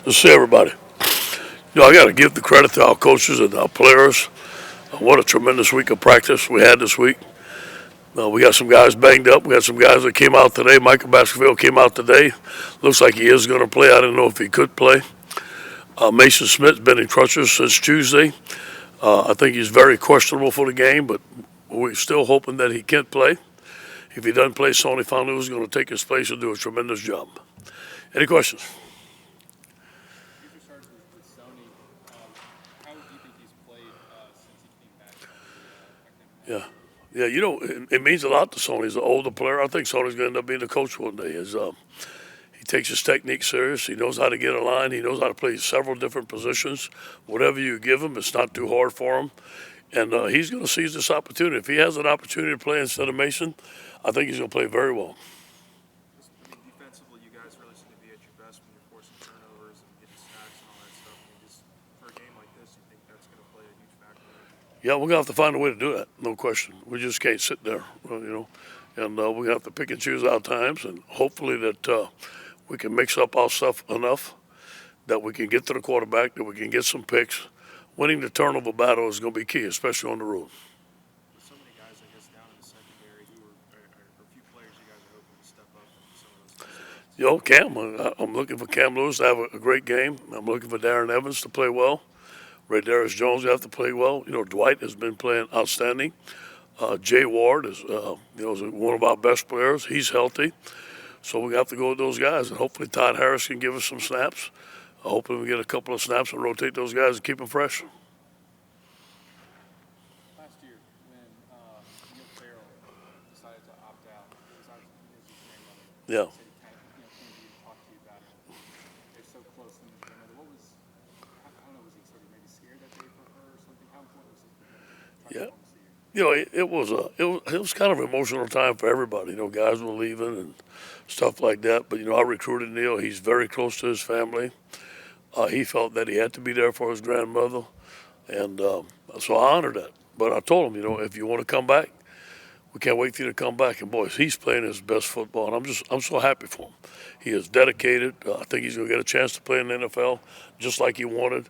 to see everybody. I got to give the credit to our coaches and our players. What a tremendous week of practice we had this week. We got some guys banged up. We got some guys that came out today. Michael Baskerville came out today. Looks like he is going to play. I didn't know if he could play. Mason Smith's been in crutches since Tuesday. I think he's very questionable for the game, but we're still hoping that he can play. If he doesn't play, Sonny Fanu is going to take his place and do a tremendous job. Any questions? Yeah. Yeah, it means a lot to Sonny. He's an older player. I think Sonny's going to end up being the coach one day. He takes his technique serious. He knows how to get a line. He knows how to play several different positions. Whatever you give him, it's not too hard for him. And he's going to seize this opportunity. If he has an opportunity to play instead of Mason, I think he's going to play very well. Defensively, you guys really seem to be at your best when you're forcing turnovers and getting sacks and all that stuff. I mean, just for a game like this, you think that's going to play a huge factor? Yeah, we're going to have to find a way to do that, no question. We just can't sit there, and we're going to have to pick and choose our times, and hopefully that we can mix up our stuff enough that we can get to the quarterback, that we can get some picks. Winning the turnover battle is going to be key, especially on the road. With so many guys, I guess, down in the secondary, who are a few players you guys are hoping to step up in some of those situations? Cam, I'm looking for Cam Lewis to have a great game. I'm looking for Darren Evans to play well. Ray Darius Jones will have to play well. Dwight has been playing outstanding. Jay Ward is one of our best players. He's healthy. So we have to go with those guys, and hopefully Todd Harris can give us some snaps. Hopefully we get a couple of snaps and rotate those guys and keep them fresh. Last year, when Neil Farrell decided to opt out, it was obviously his grandmother. Yeah. He said he kind of came to you to talk to you about it. They're so close to his grandmother. What was, I don't know, was he sort of maybe scared that day for her or something? How important was it for him to try Yeah. to come see you? It was kind of an emotional time for everybody. Guys were leaving and stuff like that. But I recruited Neil. He's very close to his family. He felt that he had to be there for his grandmother, and so I honored that. But I told him, if you want to come back, we can't wait for you to come back. And boys, he's playing his best football, and I'm so happy for him. He is dedicated. I think he's going to get a chance to play in the NFL just like he wanted,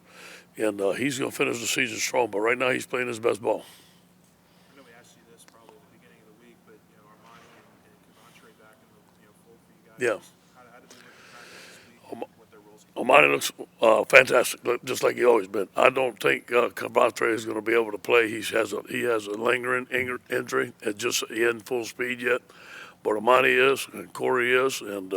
and he's going to finish the season strong. But right now, he's playing his best ball. I know we asked you this probably at the beginning of the week, but Armani and Coventry back in the fold for you guys. Yeah. How did they look in practice this week? What their roles? Omani looks fantastic, just like he always been. I don't think Cavatre is going to be able to play. He has a lingering injury. He isn't full speed yet. But Omani is, and Corey is, and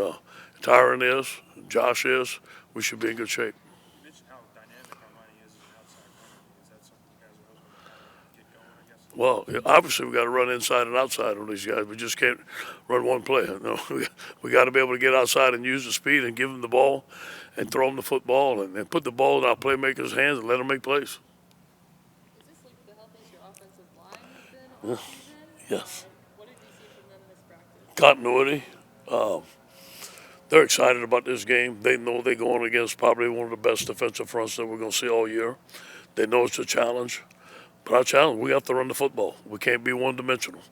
Tyron is, and Josh is. We should be in good shape. You mentioned how dynamic Armani is as an outside runner. Is that something you guys are hoping to kind of get going, I guess? Well, obviously we got to run inside and outside on these guys. We just can't run one play. We got to be able to get outside and use the speed and give them the ball and throw them the football and put the ball in our playmakers' hands and let them make plays. Is this like the healthiest your offensive line has been all season? Yes. What did you see from them this practice? Continuity. They're excited about this game. They know they're going against probably one of the best defensive fronts that we're going to see all year. They know it's a challenge. But our challenge, we have to run the football. We can't be one-dimensional.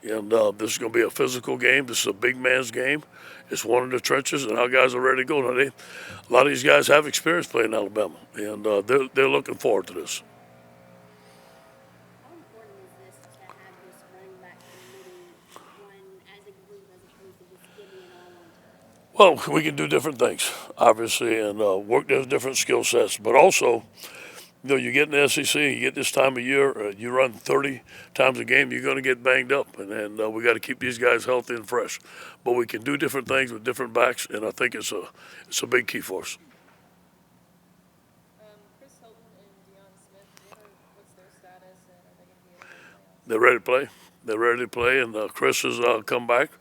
And this is going to be a physical game. This is a big man's game. It's one in the trenches, and our guys are ready to go. Now, a lot of these guys have experience playing in Alabama, and they're looking forward to this. How important is this to have this running back committee run as a group as opposed to just giving it all one time? Well, we can do different things, obviously, and work those different skill sets. But also, you get in the SEC, you get this time of year, you run 30 times a game, you're going to get banged up. And we got to keep these guys healthy and fresh. But we can do different things with different backs, and I think it's a big key for us. Chris Hilton and Deion Smith, what's their status, and are they going to be able to play? They're ready to play. They're ready to play, and Chris has come back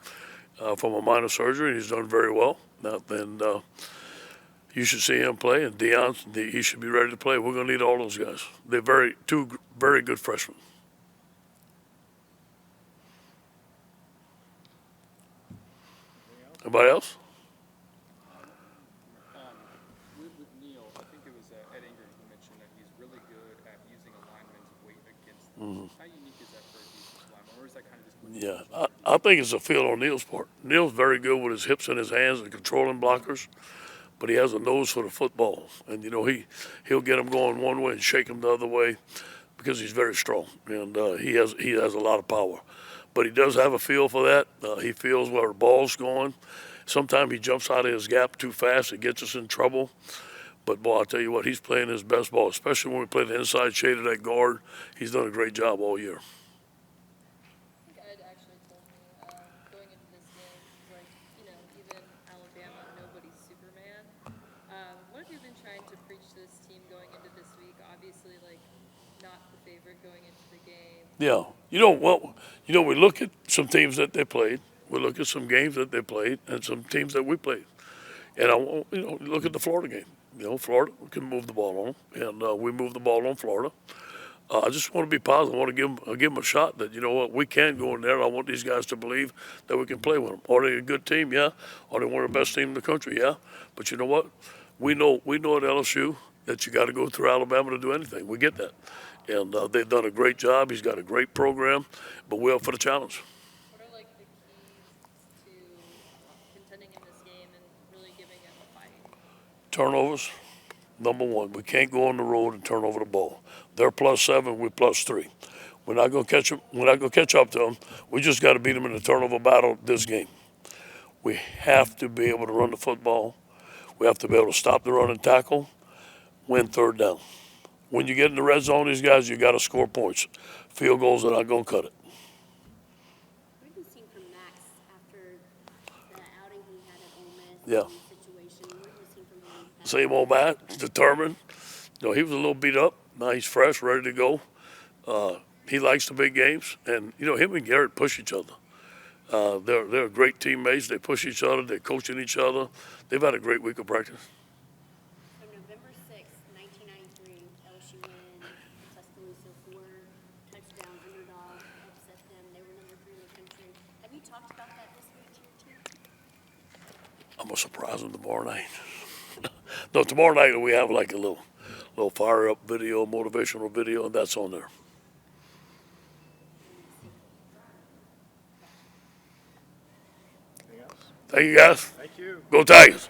from a minor surgery, and he's done very well. You should see him play, and Deion, he should be ready to play. We're going to need all those guys. They're two very good freshmen. Anybody else? With Neil, I think it was Ed Ingram who mentioned that he's really good at using a lineman's weight against them. How unique is that for a defensive lineman, or is that kind of just? Yeah, I think it's a feel on Neil's part. Neil's very good with his hips and his hands and controlling blockers. but he has a nose for the football. And, he'll get him going one way and shake him the other way because he's very strong. And he has a lot of power. But he does have a feel for that. He feels where the ball's going. Sometimes he jumps out of his gap too fast. It gets us in trouble. But, boy, I'll tell you what, he's playing his best ball, especially when we play the inside shade of that guard. He's done a great job all year. I think Ed actually told me going into this game, he's like, even Alabama, nobody's Superman. What have you been trying to preach to this team going into this week? Obviously, not the favorite going into the game. Yeah. We look at some teams that they played. We look at some games that they played and some teams that we played. And look at the Florida game. Florida, we can move the ball on them, and we move the ball on Florida. I just want to be positive. I want to give them a shot that, we can go in there. I want these guys to believe that we can play with them. Are they a good team? Yeah. Are they one of the best teams in the country? Yeah. But you know what? We know at LSU that you got to go through Alabama to do anything. We get that. And they've done a great job. He's got a great program, but we're up for the challenge. What are the keys to contending in this game and really giving them a fight? Turnovers, number one. We can't go on the road and turn over the ball. They're +7, we're +3. We're not going to catch them. We're not going to catch up to them. We just got to beat them in the turnover battle this game. We have to be able to run the football. We have to be able to stop the run and tackle, win third down. When you get in the red zone, these guys, you got to score points. Field goals are not going to cut it. What have you seen from Max after the outing he had at Ole Miss? Yeah. Situation? What have you seen from him? Same old Matt, determined. He was a little beat up. Now he's fresh, ready to go. He likes the big games, and him and Garrett push each other. They're great teammates. They push each other. They're coaching each other. They've had a great week of practice. On November 6th, 1993, LSU win, Tuscaloosa 4-touchdown underdog, upset them. They were number 3 in the country. Have you talked about that this week to your team? I'm gonna surprise them tomorrow night. No, tomorrow night we have like a little fire up video, motivational video, and that's on there. Thank you, guys. Thank you. Go Tigers.